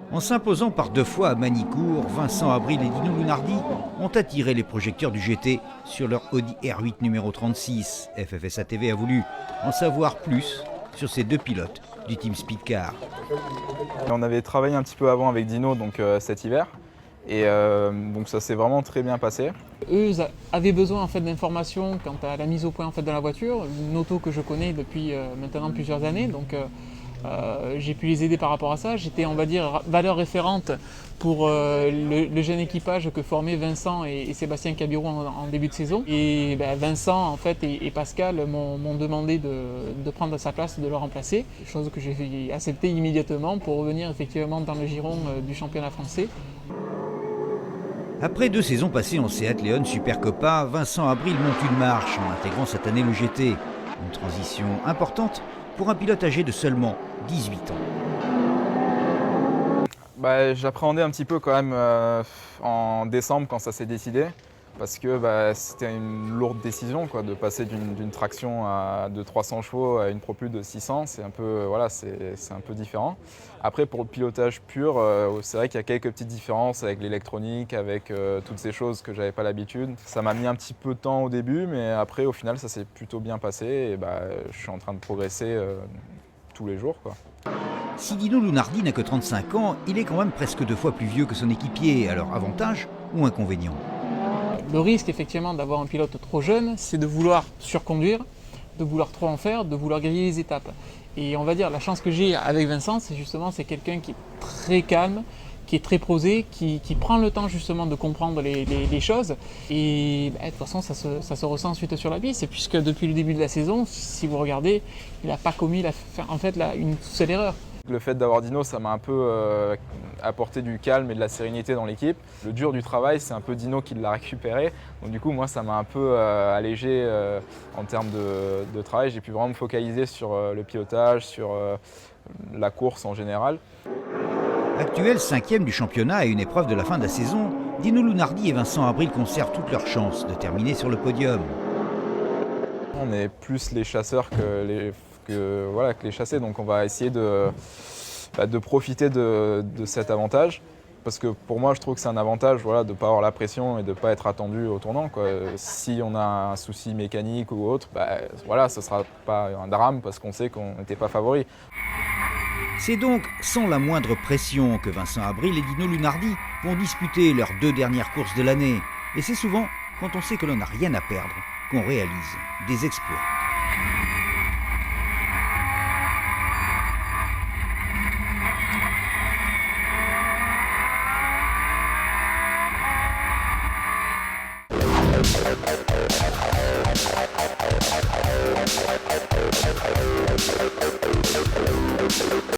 En s'imposant par 2 fois à Manicourt, Vincent Abril et Dino Lunardi ont attiré les projecteurs du GT sur leur Audi R8 numéro 36. FFSA TV a voulu en savoir plus sur ces 2 pilotes du Team Speedcar. On avait travaillé un petit peu avant avec Dino donc, cet hiver et donc ça s'est vraiment très bien passé. Eux avaient besoin en fait, d'informations quant à la mise au point en fait, de la voiture, une auto que je connais depuis maintenant plusieurs années. Donc, j'ai pu les aider par rapport à ça. J'étais, on va dire, valeur référente pour le jeune équipage que formaient Vincent et Sébastien Cabirou en début de saison. Et Vincent en fait, et Pascal m'ont demandé de prendre sa place, de le remplacer, chose que j'ai acceptée immédiatement pour revenir effectivement dans le giron du championnat français. Après 2 saisons passées en Seat Leon Super Copa, Vincent Abril monte une marche en intégrant cette année le GT. Une transition importante pour un pilote âgé de seulement 18 ans. J'appréhendais un petit peu quand même en décembre quand ça s'est décidé, parce que c'était une lourde décision quoi, de passer d'une traction de 300 chevaux à une Pro Plus de 600, c'est un peu, voilà, c'est un peu différent. Après pour le pilotage pur, c'est vrai qu'il y a quelques petites différences avec l'électronique, avec toutes ces choses que j'avais pas l'habitude. Ça m'a mis un petit peu de temps au début, mais après au final ça s'est plutôt bien passé et je suis en train de progresser tous les jours, quoi. Si Dino Lunardi n'a que 35 ans, il est quand même presque 2 fois plus vieux que son équipier. Alors avantage ou inconvénient? Le risque effectivement d'avoir un pilote trop jeune, c'est de vouloir surconduire, de vouloir trop en faire, de vouloir griller les étapes. Et on va dire la chance que j'ai avec Vincent, c'est justement c'est quelqu'un qui est très calme, qui est très posé, qui prend le temps justement de comprendre les choses. Et de toute façon, ça se ressent ensuite sur la piste, puisque depuis le début de la saison, si vous regardez, il n'a pas commis une seule erreur. Le fait d'avoir Dino, ça m'a un peu apporté du calme et de la sérénité dans l'équipe. Le dur du travail, c'est un peu Dino qui l'a récupéré. Donc du coup, moi, ça m'a un peu allégé en termes de travail. J'ai pu vraiment me focaliser sur le pilotage, sur la course en général. Actuel 5e du championnat et une épreuve de la fin de la saison, Dino Lunardi et Vincent Abril conservent toutes leurs chances de terminer sur le podium. On est plus les chasseurs que les chassés, donc on va essayer de profiter de cet avantage. Parce que pour moi, je trouve que c'est un avantage de ne pas avoir la pression et de ne pas être attendu au tournant, quoi. Si on a un souci mécanique ou autre, ce ne sera pas un drame parce qu'on sait qu'on n'était pas favori. C'est donc sans la moindre pression que Vincent Abril et Dino Lunardi vont disputer leurs 2 dernières courses de l'année. Et c'est souvent quand on sait que l'on n'a rien à perdre qu'on réalise des exploits.